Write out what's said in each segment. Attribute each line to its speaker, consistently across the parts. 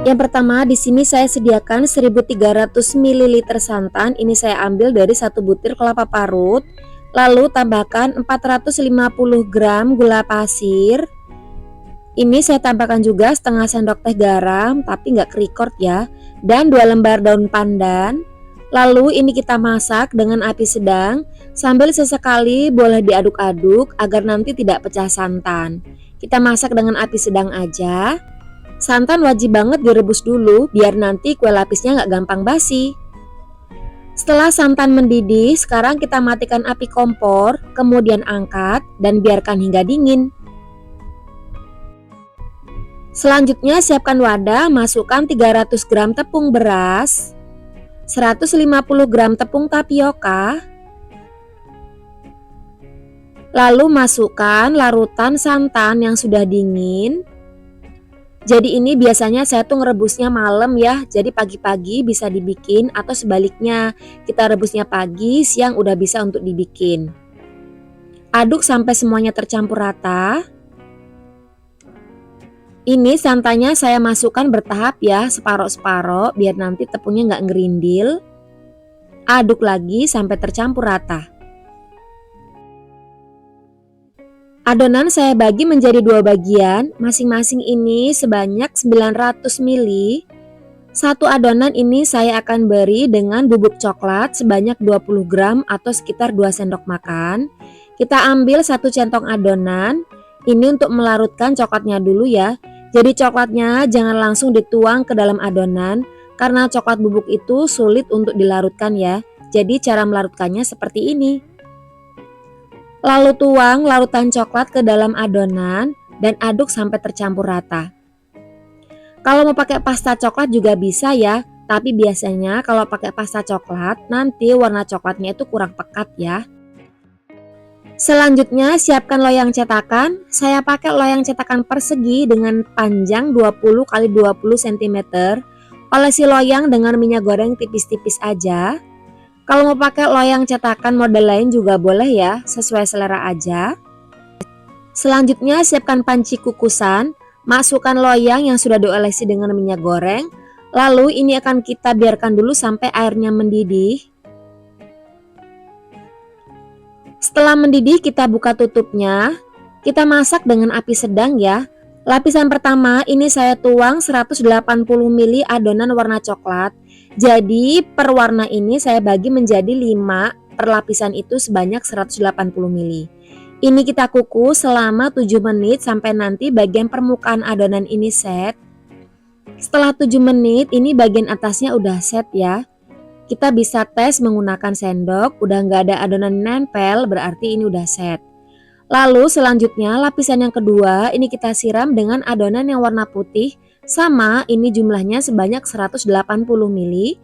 Speaker 1: Yang pertama, di sini saya sediakan 1300 ml santan. Ini saya ambil dari 1 butir kelapa parut. Lalu tambahkan 450 gram gula pasir. Ini saya tambahkan juga setengah sendok teh garam, tapi nggak record ya. Dan 2 lembar daun pandan. Lalu ini kita masak dengan api sedang. Sambil sesekali boleh diaduk-aduk agar nanti tidak pecah santan. Kita masak dengan api sedang aja. Santan wajib banget direbus dulu biar nanti kue lapisnya nggak gampang basi. Setelah santan mendidih, sekarang kita matikan api kompor, kemudian angkat dan biarkan hingga dingin. Selanjutnya siapkan wadah, masukkan 300 gram tepung beras, 150 gram tepung tapioka, lalu masukkan larutan santan yang sudah dingin. Jadi ini biasanya saya tuh ngerebusnya malam ya, jadi pagi-pagi bisa dibikin atau sebaliknya, kita rebusnya pagi, siang udah bisa untuk dibikin. Aduk sampai semuanya tercampur rata. Ini santannya saya masukkan bertahap ya, separoh-separoh biar nanti tepungnya nggak ngerindil. Aduk lagi sampai tercampur rata. Adonan saya bagi menjadi 2 bagian, masing-masing ini sebanyak 900 ml. Satu adonan ini saya akan beri dengan bubuk coklat sebanyak 20 gram atau sekitar 2 sendok makan. Kita ambil 1 centong adonan, ini untuk melarutkan coklatnya dulu ya. Jadi coklatnya jangan langsung dituang ke dalam adonan, karena coklat bubuk itu sulit untuk dilarutkan ya. Jadi cara melarutkannya seperti ini. Lalu tuang larutan coklat ke dalam adonan dan aduk sampai tercampur rata. Kalau mau pakai pasta coklat juga bisa ya, tapi biasanya kalau pakai pasta coklat nanti warna coklatnya itu kurang pekat ya. Selanjutnya siapkan loyang cetakan. Saya pakai loyang cetakan persegi dengan panjang 20 x 20 cm. Olesi loyang dengan minyak goreng tipis-tipis aja. Kalau mau pakai loyang cetakan model lain juga boleh ya, sesuai selera aja. Selanjutnya siapkan panci kukusan, masukkan loyang yang sudah diolesi dengan minyak goreng. Lalu ini akan kita biarkan dulu sampai airnya mendidih. Setelah mendidih kita buka tutupnya. Kita masak dengan api sedang ya. Lapisan pertama ini saya tuang 180 ml adonan warna coklat. Jadi per warna ini saya bagi menjadi 5 per lapisan itu sebanyak 180 ml. Ini kita kukus selama 7 menit sampai nanti bagian permukaan adonan ini set. Setelah 7 menit ini bagian atasnya udah set ya. Kita bisa tes menggunakan sendok, udah nggak ada adonan nempel berarti ini udah set. Lalu selanjutnya lapisan yang kedua ini kita siram dengan adonan yang warna putih. Sama, ini jumlahnya sebanyak 180 ml.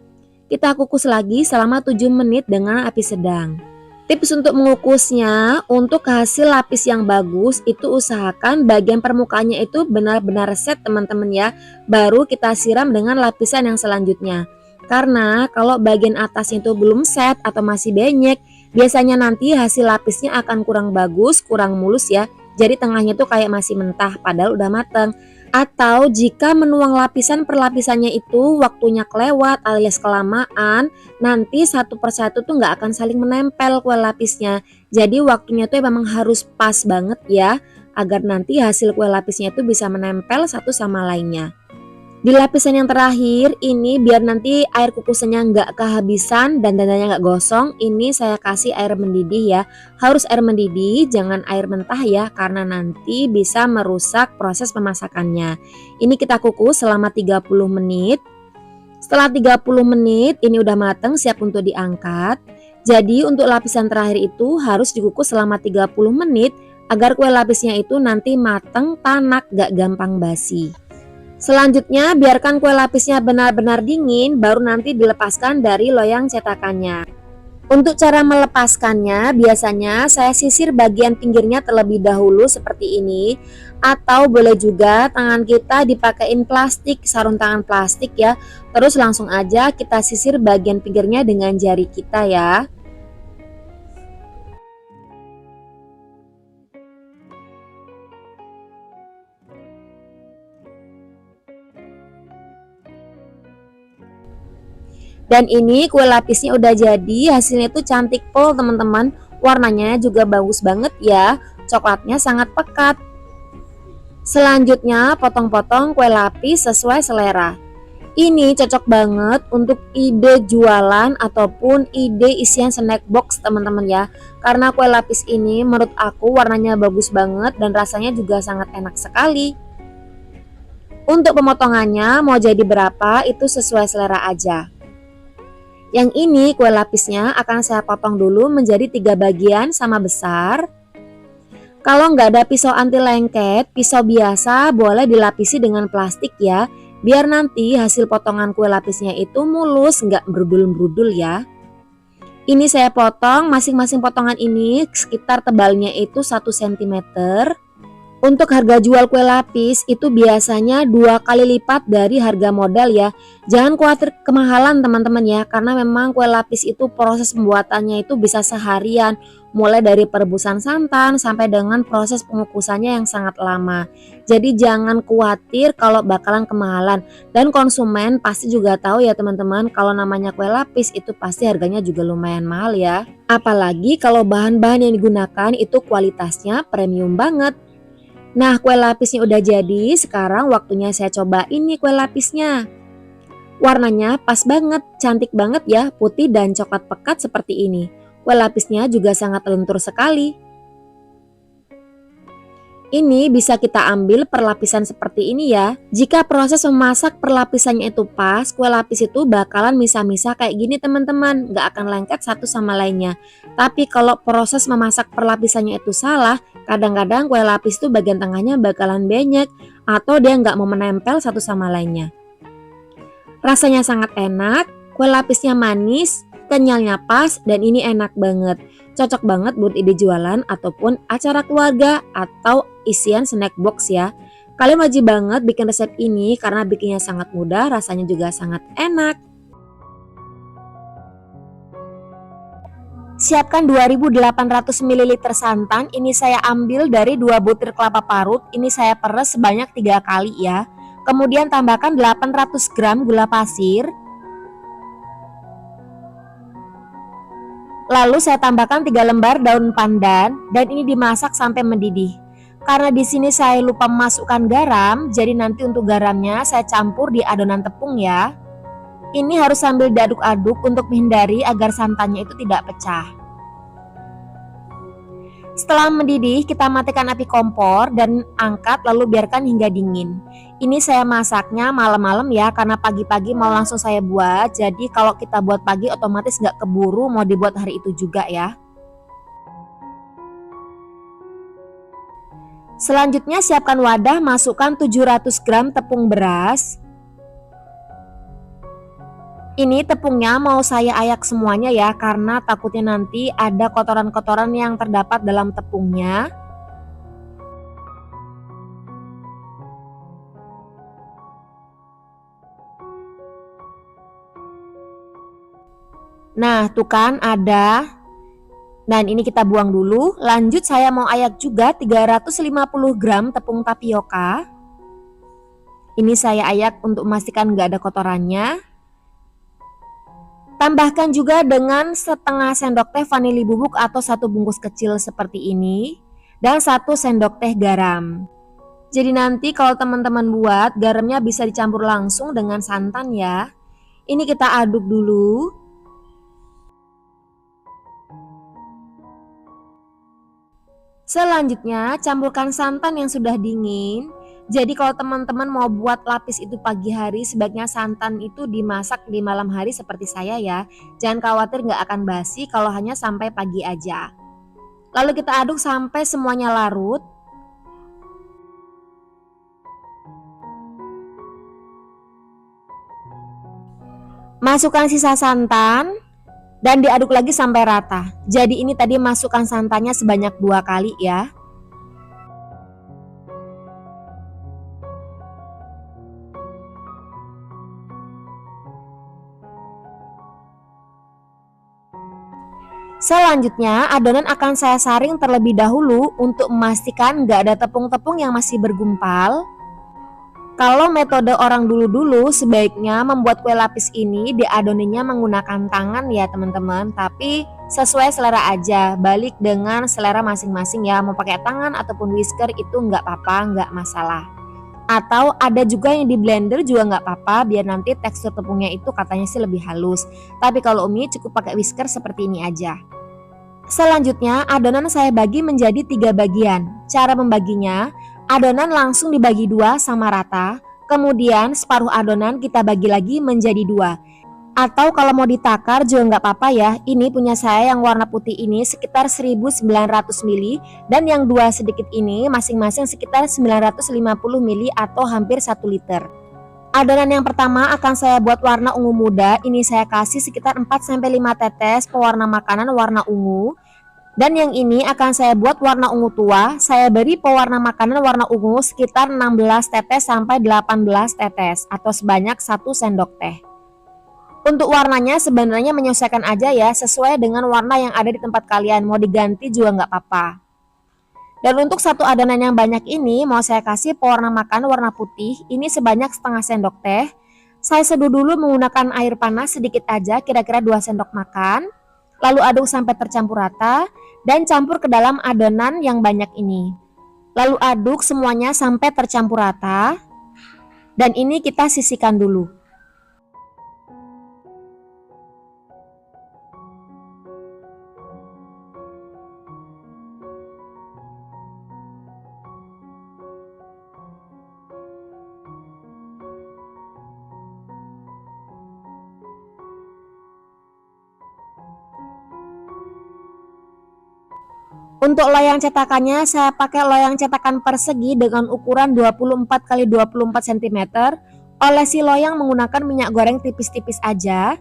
Speaker 1: Kita kukus lagi selama 7 menit dengan api sedang. Tips untuk mengukusnya, untuk hasil lapis yang bagus itu usahakan bagian permukaannya itu benar-benar set teman-teman ya. Baru kita siram dengan lapisan yang selanjutnya. Karena kalau bagian atasnya itu belum set atau masih benyek, biasanya nanti hasil lapisnya akan kurang bagus, kurang mulus ya. Jadi tengahnya tuh kayak masih mentah padahal udah mateng. Atau jika menuang lapisan per lapisannya itu waktunya kelewat alias kelamaan, nanti satu persatu tuh nggak akan saling menempel kue lapisnya. Jadi waktunya tuh memang harus pas banget ya, agar nanti hasil kue lapisnya itu bisa menempel satu sama lainnya. Di lapisan yang terakhir ini biar nanti air kukusannya nggak kehabisan dan dandanya nggak gosong, ini saya kasih air mendidih ya. Harus air mendidih, jangan air mentah ya, karena nanti bisa merusak proses pemasakannya. Ini kita kukus selama 30 menit. Setelah 30 menit ini udah mateng, siap untuk diangkat. Jadi untuk lapisan terakhir itu harus dikukus selama 30 menit agar kue lapisnya itu nanti mateng, tanak, gak gampang basi. Selanjutnya biarkan kue lapisnya benar-benar dingin, baru nanti dilepaskan dari loyang cetakannya. Untuk cara melepaskannya, biasanya saya sisir bagian pinggirnya terlebih dahulu seperti ini. Atau boleh juga tangan kita dipakein plastik, sarung tangan plastik ya. Terus langsung aja kita sisir bagian pinggirnya dengan jari kita ya. Dan ini kue lapisnya udah jadi, hasilnya tuh cantik pol teman-teman. Warnanya juga bagus banget ya, coklatnya sangat pekat. Selanjutnya potong-potong kue lapis sesuai selera. Ini cocok banget untuk ide jualan ataupun ide isian snack box teman-teman ya. Karena kue lapis ini menurut aku warnanya bagus banget dan rasanya juga sangat enak sekali. Untuk pemotongannya mau jadi berapa itu sesuai selera aja. Yang ini kue lapisnya akan saya potong dulu menjadi 3 bagian sama besar. Kalau nggak ada pisau anti lengket, pisau biasa boleh dilapisi dengan plastik ya. Biar nanti hasil potongan kue lapisnya itu mulus, nggak berudul-berudul ya. Ini saya potong, masing-masing potongan ini sekitar tebalnya itu 1 cm. Untuk harga jual kue lapis itu biasanya 2 kali lipat dari harga modal ya. Jangan khawatir kemahalan teman-teman ya, karena memang kue lapis itu proses pembuatannya itu bisa seharian. Mulai dari perebusan santan sampai dengan proses pengukusannya yang sangat lama. Jadi jangan khawatir kalau bakalan kemahalan. Dan konsumen pasti juga tahu ya teman-teman, kalau namanya kue lapis itu pasti harganya juga lumayan mahal ya. Apalagi kalau bahan-bahan yang digunakan itu kualitasnya premium banget. Nah, kue lapisnya udah jadi, sekarang waktunya saya coba ini kue lapisnya. Warnanya pas banget, cantik banget ya, putih dan coklat pekat seperti ini. Kue lapisnya juga sangat lentur sekali. Ini bisa kita ambil perlapisan seperti ini ya. Jika proses memasak perlapisannya itu pas, kue lapis itu bakalan misah-misah kayak gini teman-teman, nggak akan lengket satu sama lainnya. Tapi kalau proses memasak perlapisannya itu salah, kadang-kadang kue lapis itu bagian tengahnya bakalan benyek atau dia nggak mau menempel satu sama lainnya. Rasanya sangat enak, kue lapisnya manis, kenyalnya pas, dan ini enak banget. Cocok banget buat ide jualan ataupun acara keluarga atau isian snack box ya. Kalian wajib banget bikin resep ini karena bikinnya sangat mudah, rasanya juga sangat enak. Siapkan 2800 ml santan, ini saya ambil dari 2 butir kelapa parut, ini saya peres sebanyak 3 kali ya. Kemudian tambahkan 800 gram gula pasir. Lalu saya tambahkan 3 lembar daun pandan dan ini dimasak sampai mendidih. Karena di sini saya lupa memasukkan garam, jadi nanti untuk garamnya saya campur di adonan tepung ya. Ini harus sambil diaduk-aduk untuk menghindari agar santannya itu tidak pecah. Setelah mendidih, kita matikan api kompor dan angkat lalu biarkan hingga dingin. Ini saya masaknya malam-malam ya, karena pagi-pagi mau langsung saya buat. Jadi kalau kita buat pagi otomatis nggak keburu mau dibuat hari itu juga ya. Selanjutnya siapkan wadah, masukkan 700 gram tepung beras. Ini tepungnya mau saya ayak semuanya ya, karena takutnya nanti ada kotoran-kotoran yang terdapat dalam tepungnya. Nah, tuh kan ada. Dan ini kita buang dulu. Lanjut saya mau ayak juga 350 gram tepung tapioka. Ini saya ayak untuk memastikan nggak ada kotorannya. Tambahkan juga dengan setengah sendok teh vanili bubuk atau 1 bungkus kecil seperti ini. Dan 1 sendok teh garam. Jadi nanti kalau teman-teman buat, garamnya bisa dicampur langsung dengan santan ya. Ini kita aduk dulu. Selanjutnya campurkan santan yang sudah dingin. Jadi kalau teman-teman mau buat lapis itu pagi hari, sebaiknya santan itu dimasak di malam hari seperti saya ya. Jangan khawatir nggak akan basi kalau hanya sampai pagi aja. Lalu kita aduk sampai semuanya larut. Masukkan sisa santan dan diaduk lagi sampai rata. Jadi ini tadi masukkan santannya sebanyak 2 kali ya. Selanjutnya adonan akan saya saring terlebih dahulu untuk memastikan nggak ada tepung-tepung yang masih bergumpal. Kalau metode orang dulu-dulu sebaiknya membuat kue lapis ini diadoninya menggunakan tangan ya teman-teman. Tapi sesuai selera aja, balik dengan selera masing-masing ya. Mau pakai tangan ataupun whisker itu nggak apa-apa, nggak masalah. Atau ada juga yang di blender juga nggak apa-apa, biar nanti tekstur tepungnya itu katanya sih lebih halus. Tapi kalau Umi cukup pakai whisker seperti ini aja. Selanjutnya adonan saya bagi menjadi 3 bagian. Cara membaginya, adonan langsung dibagi 2 sama rata. Kemudian separuh adonan kita bagi lagi menjadi 2. Atau kalau mau ditakar juga nggak apa-apa ya. Ini punya saya yang warna putih ini sekitar 1900 ml. Dan yang 2 sedikit ini masing-masing sekitar 950 ml atau hampir 1 liter. Adonan yang pertama akan saya buat warna ungu muda. Ini saya kasih sekitar 4-5 tetes pewarna makanan warna ungu. Dan yang ini akan saya buat warna ungu tua. Saya beri pewarna makanan warna ungu sekitar 16 tetes sampai 18 tetes atau sebanyak 1 sendok teh. Untuk warnanya sebenarnya menyesuaikan aja ya, sesuai dengan warna yang ada di tempat kalian. Mau diganti juga nggak apa-apa. Dan untuk satu adonan yang banyak ini mau saya kasih pewarna makan warna putih. Ini sebanyak setengah sendok teh. Saya seduh dulu menggunakan air panas sedikit aja, kira-kira 2 sendok makan. Lalu aduk sampai tercampur rata dan campur ke dalam adonan yang banyak ini. Lalu aduk semuanya sampai tercampur rata. Dan ini kita sisihkan dulu. Untuk loyang cetakannya saya pakai loyang cetakan persegi dengan ukuran 24 x 24 cm. Olesi loyang menggunakan minyak goreng tipis-tipis aja.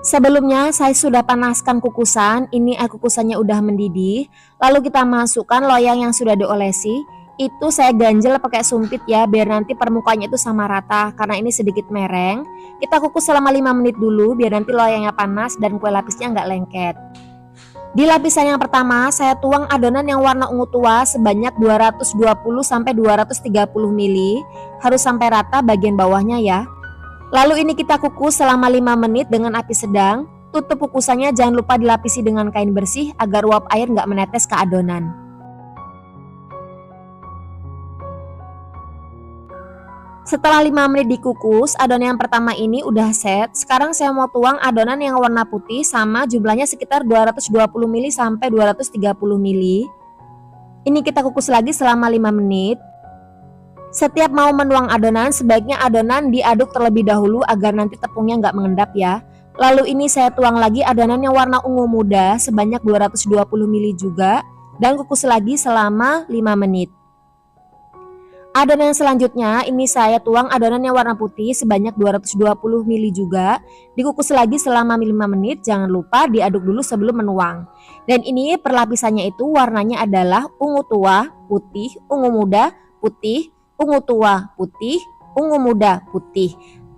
Speaker 1: Sebelumnya saya sudah panaskan kukusan. Ini kukusannya udah mendidih. Lalu kita masukkan loyang yang sudah diolesi. Itu saya ganjel pakai sumpit ya, biar nanti permukaannya itu sama rata. Karena ini sedikit mereng. Kita kukus selama 5 menit dulu biar nanti loyangnya panas dan kue lapisnya nggak lengket. Di lapisan yang pertama saya tuang adonan yang warna ungu tua sebanyak 220-230 ml. Harus sampai rata bagian bawahnya ya. Lalu ini kita kukus selama 5 menit dengan api sedang. Tutup kukusannya jangan lupa dilapisi dengan kain bersih agar uap air nggak menetes ke adonan. Setelah 5 menit dikukus, adonan yang pertama ini udah set. Sekarang saya mau tuang adonan yang warna putih sama jumlahnya sekitar 220 ml sampai 230 ml. Ini kita kukus lagi selama 5 menit. Setiap mau menuang adonan, sebaiknya adonan diaduk terlebih dahulu agar nanti tepungnya nggak mengendap ya. Lalu ini saya tuang lagi adonan yang warna ungu muda sebanyak 220 ml juga. Dan kukus lagi selama 5 menit. Adonan selanjutnya ini saya tuang adonan yang warna putih sebanyak 220 ml juga. Dikukus lagi selama 5 menit, jangan lupa diaduk dulu sebelum menuang. Dan ini perlapisannya itu warnanya adalah ungu tua, putih, ungu muda, putih, ungu tua, putih, ungu muda, putih.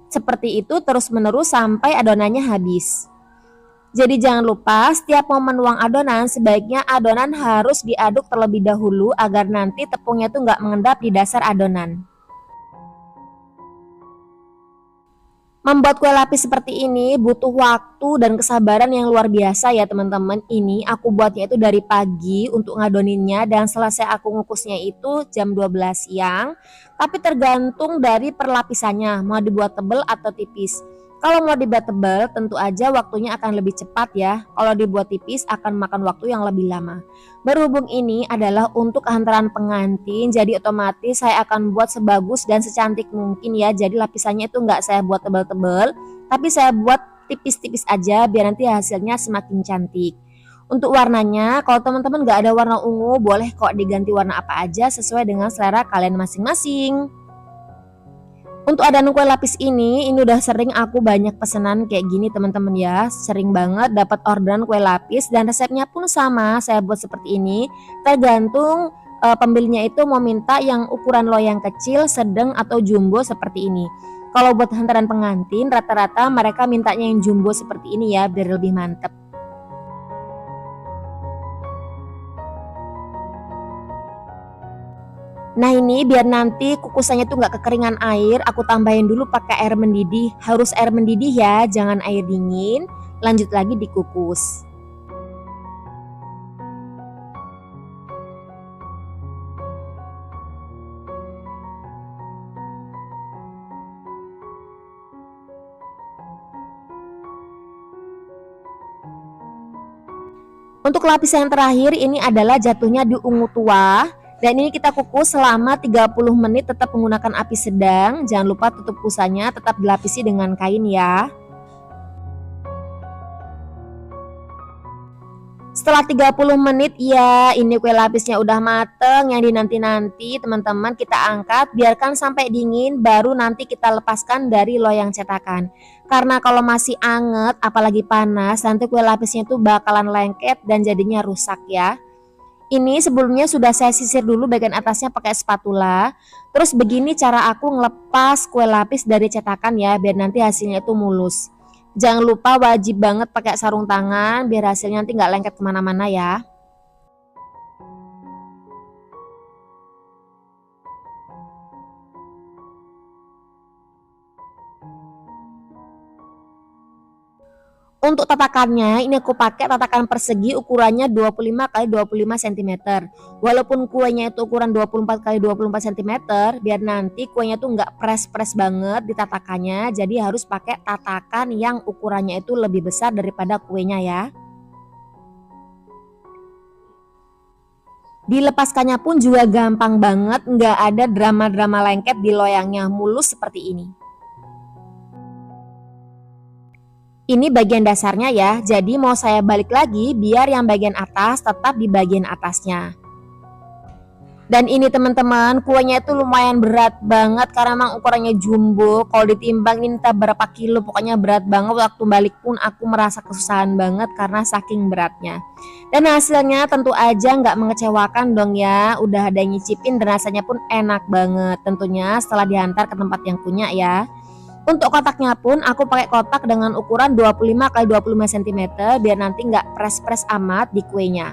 Speaker 1: Seperti itu terus menerus sampai adonannya habis. Jadi jangan lupa setiap mau menuang adonan sebaiknya adonan harus diaduk terlebih dahulu agar nanti tepungnya tuh nggak mengendap di dasar adonan. Membuat kue lapis seperti ini butuh waktu dan kesabaran yang luar biasa ya teman-teman. Ini aku buatnya itu dari pagi untuk ngadoninnya dan selesai aku ngukusnya itu jam 12 siang. Tapi tergantung dari perlapisannya mau dibuat tebal atau tipis. Kalau mau dibuat tebal tentu aja waktunya akan lebih cepat ya. Kalau dibuat tipis akan makan waktu yang lebih lama. Berhubung ini adalah untuk hantaran pengantin, jadi otomatis saya akan buat sebagus dan secantik mungkin ya. Jadi lapisannya itu nggak saya buat tebal-tebal, tapi saya buat tipis-tipis aja biar nanti hasilnya semakin cantik. Untuk warnanya, kalau teman-teman nggak ada warna ungu, boleh kok diganti warna apa aja sesuai dengan selera kalian masing-masing. Untuk adonan kue lapis ini udah sering aku banyak pesanan kayak gini teman-teman ya. Sering banget dapat orderan kue lapis dan resepnya pun sama, saya buat seperti ini. Tergantung pembelinya itu mau minta yang ukuran loyang kecil, sedang atau jumbo seperti ini. Kalau buat hantaran pengantin rata-rata mereka mintanya yang jumbo seperti ini ya biar lebih mantep. Nah ini biar nanti kukusannya tuh nggak kekeringan air, aku tambahin dulu pakai air mendidih. Harus air mendidih ya, jangan air dingin. Lanjut lagi dikukus. Untuk lapisan yang terakhir ini adalah jatuhnya di ungu tua. Dan ini kita kukus selama 30 menit tetap menggunakan api sedang. Jangan lupa tutup pusanya, tetap dilapisi dengan kain ya. Setelah 30 menit ya, ini kue lapisnya udah mateng. Yang dinanti-nanti teman-teman kita angkat, biarkan sampai dingin, baru nanti kita lepaskan dari loyang cetakan. Karena kalau masih anget, apalagi panas, nanti kue lapisnya tuh bakalan lengket dan jadinya rusak ya. Ini sebelumnya sudah saya sisir dulu bagian atasnya pakai spatula. Terus begini cara aku ngelepas kue lapis dari cetakan ya, biar nanti hasilnya itu mulus. Jangan lupa wajib banget pakai sarung tangan biar hasilnya nanti nggak lengket kemana-mana ya. Untuk tatakannya, ini aku pakai tatakan persegi ukurannya 25 x 25 cm. Walaupun kuenya itu ukuran 24 x 24 cm, biar nanti kuenya tuh nggak press banget di tatakannya. Jadi harus pakai tatakan yang ukurannya itu lebih besar daripada kuenya ya. Dilepaskannya pun juga gampang banget, nggak ada drama-drama lengket di loyangnya, mulus seperti ini. Ini bagian dasarnya ya, jadi mau saya balik lagi biar yang bagian atas tetap di bagian atasnya. Dan ini teman-teman, kuenya itu lumayan berat banget karena memang ukurannya jumbo. Kalau ditimbang ini entah berapa kilo, pokoknya berat banget. Waktu balik pun aku merasa kesusahan banget karena saking beratnya. Dan hasilnya tentu aja nggak mengecewakan dong ya. Udah ada yang nyicipin dan rasanya pun enak banget. Tentunya setelah diantar ke tempat yang punya ya. Untuk kotaknya pun aku pakai kotak dengan ukuran 25 x 25 cm biar nanti nggak press amat di kuenya.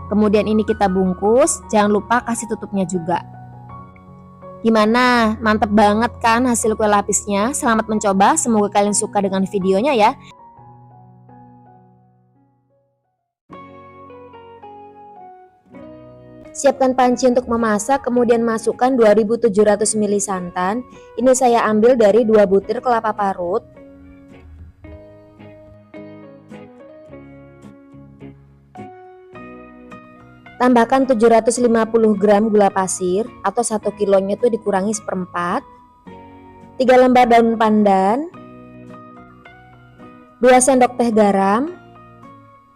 Speaker 1: Kemudian ini kita bungkus, jangan lupa kasih tutupnya juga. Gimana? Mantep banget kan hasil kue lapisnya? Selamat mencoba, semoga kalian suka dengan videonya ya. Siapkan panci untuk memasak, kemudian masukkan 2700 ml santan. Ini saya ambil dari 2 butir kelapa parut. Tambahkan 750 gram gula pasir atau 1 kilonya itu dikurangi seperempat. 3 lembar daun pandan. 2 sendok teh garam.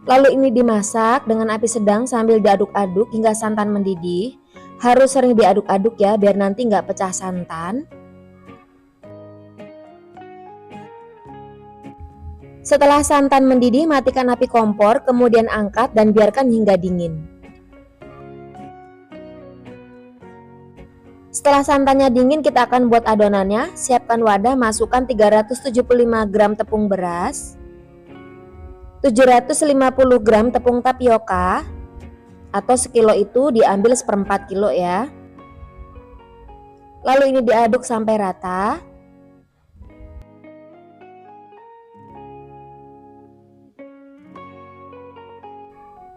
Speaker 1: Lalu ini dimasak dengan api sedang sambil diaduk-aduk hingga santan mendidih. Harus sering diaduk-aduk ya biar nanti nggak pecah santan. Setelah santan mendidih, matikan api kompor, kemudian angkat dan biarkan hingga dingin. Setelah santannya dingin, kita akan buat adonannya. Siapkan wadah, masukkan 375 gram tepung beras, 750 gram tepung tapioka atau sekilo itu diambil seperempat kilo ya. Lalu ini diaduk sampai rata.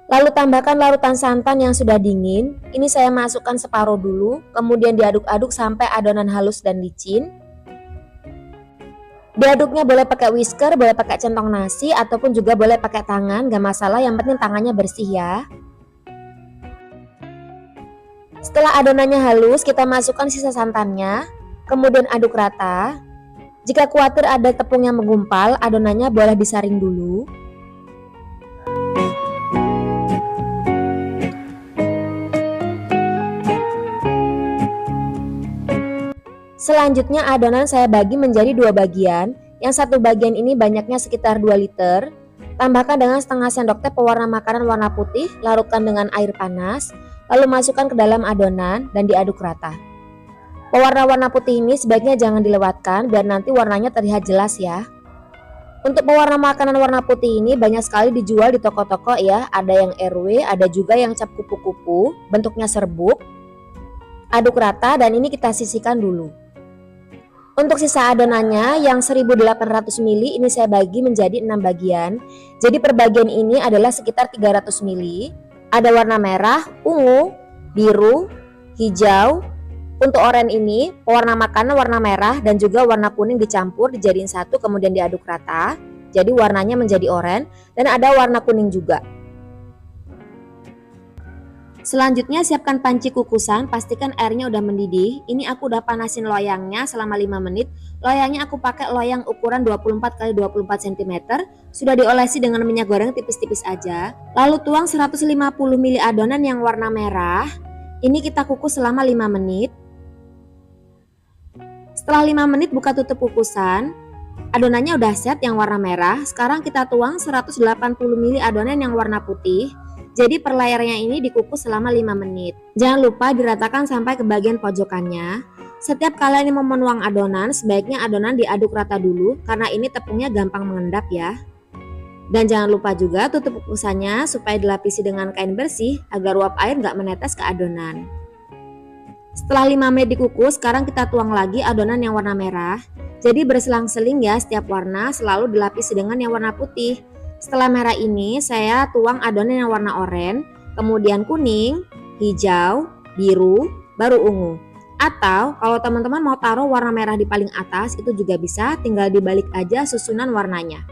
Speaker 1: Lalu tambahkan larutan santan yang sudah dingin. Ini saya masukkan separuh dulu, kemudian diaduk-aduk sampai adonan halus dan licin. Diaduknya boleh pakai whisker, boleh pakai centong nasi, ataupun juga boleh pakai tangan, gak masalah, yang penting tangannya bersih ya. Setelah adonannya halus, kita masukkan sisa santannya, kemudian aduk rata. Jika khawatir ada tepung yang menggumpal, adonannya boleh disaring dulu. Selanjutnya adonan saya bagi menjadi 2 bagian. Yang satu bagian ini banyaknya sekitar 2 liter. Tambahkan dengan setengah sendok teh pewarna makanan warna putih, larutkan dengan air panas, lalu masukkan ke dalam adonan dan diaduk rata. Pewarna warna putih ini sebaiknya jangan dilewatkan biar nanti warnanya terlihat jelas ya. Untuk pewarna makanan warna putih ini banyak sekali dijual di toko-toko ya. Ada yang RW, ada juga yang cap kupu-kupu, bentuknya serbuk. Aduk rata dan ini kita sisihkan dulu. Untuk sisa adonannya yang 1800 ml ini saya bagi menjadi 6 bagian. Jadi per bagian ini adalah sekitar 300 ml. Ada warna merah, ungu, biru, hijau. Untuk oranye ini pewarna makanan warna merah dan juga warna kuning dicampur dijadiin satu kemudian diaduk rata. Jadi warnanya menjadi oranye dan ada warna kuning juga. Selanjutnya siapkan panci kukusan, pastikan airnya udah mendidih. Ini aku udah panasin loyangnya selama 5 menit. Loyangnya aku pakai loyang ukuran 24 x 24 cm. Sudah diolesi dengan minyak goreng tipis-tipis aja. Lalu tuang 150 ml adonan yang warna merah. Ini kita kukus selama 5 menit. Setelah 5 menit buka tutup kukusan. Adonannya udah set yang warna merah. Sekarang kita tuang 180 ml adonan yang warna putih. Jadi per layarnya ini dikukus selama 5 menit. Jangan lupa diratakan sampai ke bagian pojokannya. Setiap kalian mau menuang adonan, sebaiknya adonan diaduk rata dulu karena ini tepungnya gampang mengendap ya. Dan jangan lupa juga tutup kukusannya supaya dilapisi dengan kain bersih agar uap air nggak menetes ke adonan. Setelah 5 menit dikukus, sekarang kita tuang lagi adonan yang warna merah. Jadi berselang-seling ya, setiap warna selalu dilapisi dengan yang warna putih. Setelah merah ini saya tuang adonan yang warna oranye, kemudian kuning, hijau, biru, baru ungu. Atau kalau teman-teman mau taruh warna merah di paling atas itu juga bisa, tinggal dibalik aja susunan warnanya.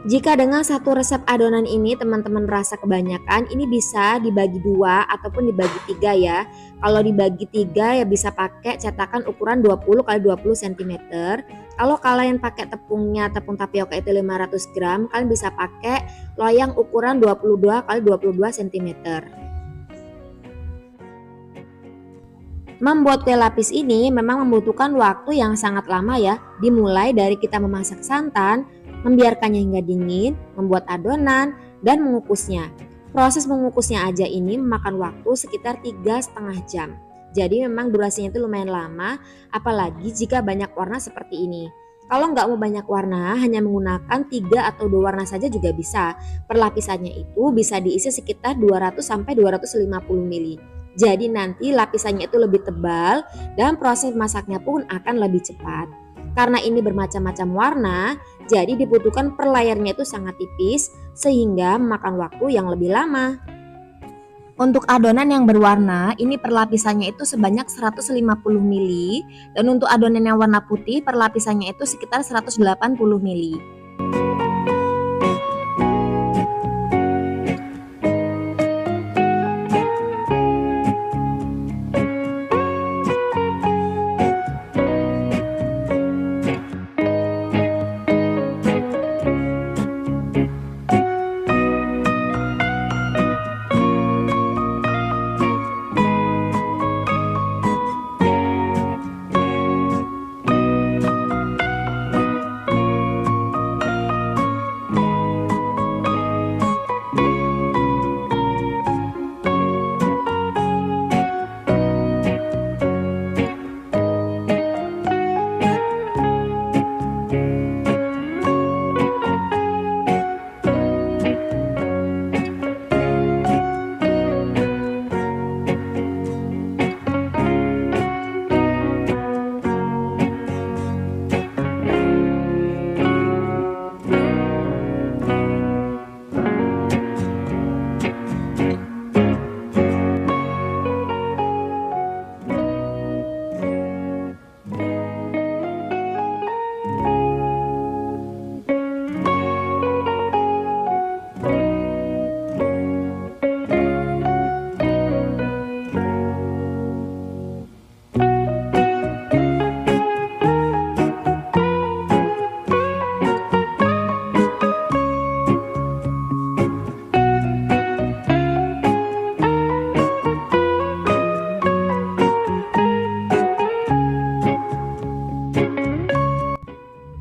Speaker 1: Jika dengan satu resep adonan ini teman-teman rasa kebanyakan, ini bisa dibagi 2 ataupun dibagi 3 ya. Kalau dibagi 3 ya bisa pakai cetakan ukuran 20 x 20 cm. Kalau kalian pakai tepungnya, tepung tapioka itu 500 gram, kalian bisa pakai loyang ukuran 22 x 22 cm. Membuat kue lapis ini memang membutuhkan waktu yang sangat lama ya. Dimulai dari kita memasak santan, membiarkannya hingga dingin, membuat adonan, dan mengukusnya. Proses mengukusnya aja ini memakan waktu sekitar 3,5 jam. Jadi memang durasinya itu lumayan lama, apalagi jika banyak warna seperti ini. Kalau nggak mau banyak warna, hanya menggunakan 3 atau 2 warna saja juga bisa. Perlapisannya itu bisa diisi sekitar 200-250 ml. Jadi nanti lapisannya itu lebih tebal dan proses masaknya pun akan lebih cepat. Karena ini bermacam-macam warna, jadi dibutuhkan per layarnya itu sangat tipis sehingga memakan waktu yang lebih lama. Untuk adonan yang berwarna, ini perlapisannya itu sebanyak 150 ml dan untuk adonan yang warna putih perlapisannya itu sekitar 180 ml.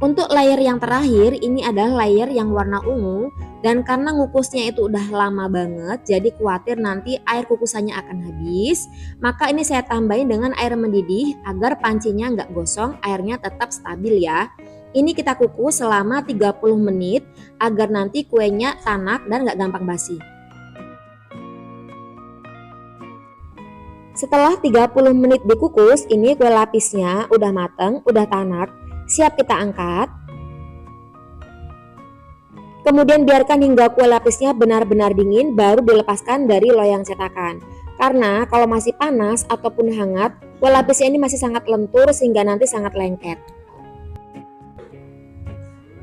Speaker 1: Untuk layer yang terakhir ini adalah layer yang warna ungu dan karena ngukusnya itu udah lama banget jadi khawatir nanti air kukusannya akan habis, maka ini saya tambahin dengan air mendidih agar pancinya nggak gosong, airnya tetap stabil ya. Ini kita kukus selama 30 menit agar nanti kuenya tanak dan gak gampang basi. Setelah 30 menit dikukus, ini kue lapisnya udah mateng, udah tanak, siap kita angkat. Kemudian biarkan hingga kue lapisnya benar-benar dingin baru dilepaskan dari loyang cetakan. Karena kalau masih panas ataupun hangat, kue lapisnya ini masih sangat lentur sehingga nanti sangat lengket.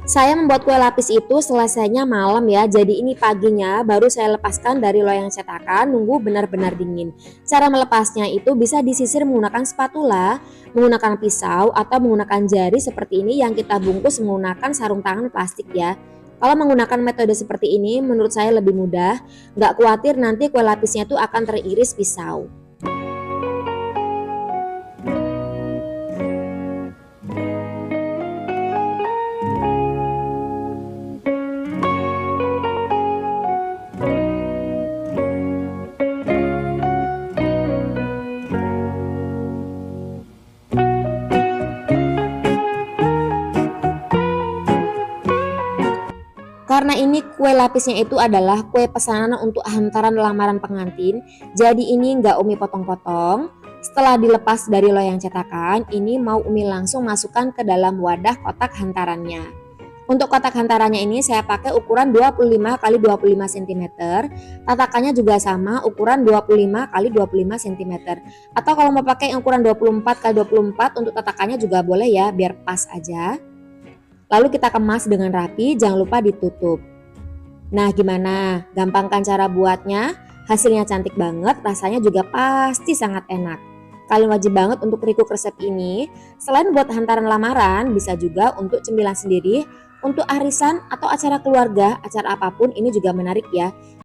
Speaker 1: Saya membuat kue lapis itu selesainya malam ya, jadi ini paginya baru saya lepaskan dari loyang cetakan, nunggu benar-benar dingin. Cara melepasnya itu bisa disisir menggunakan spatula, menggunakan pisau, atau menggunakan jari seperti ini yang kita bungkus menggunakan sarung tangan plastik ya. Kalau menggunakan metode seperti ini menurut saya lebih mudah, nggak khawatir nanti kue lapisnya itu akan teriris pisau. Karena ini kue lapisnya itu adalah kue pesanan untuk hantaran lamaran pengantin, jadi ini nggak Umi potong-potong. Setelah dilepas dari loyang cetakan, ini mau Umi langsung masukkan ke dalam wadah kotak hantarannya. Untuk kotak hantarannya ini saya pakai ukuran 25 x 25 cm, tatakannya juga sama ukuran 25 x 25 cm. Atau kalau mau pakai ukuran 24 x 24 untuk tatakannya juga boleh ya, biar pas aja. Lalu kita kemas dengan rapi, jangan lupa ditutup. Nah gimana? Gampang kan cara buatnya? Hasilnya cantik banget, rasanya juga pasti sangat enak. Kalian wajib banget untuk recook resep ini. Selain buat hantaran lamaran, bisa juga untuk cemilan sendiri, untuk arisan atau acara keluarga, acara apapun ini juga menarik ya.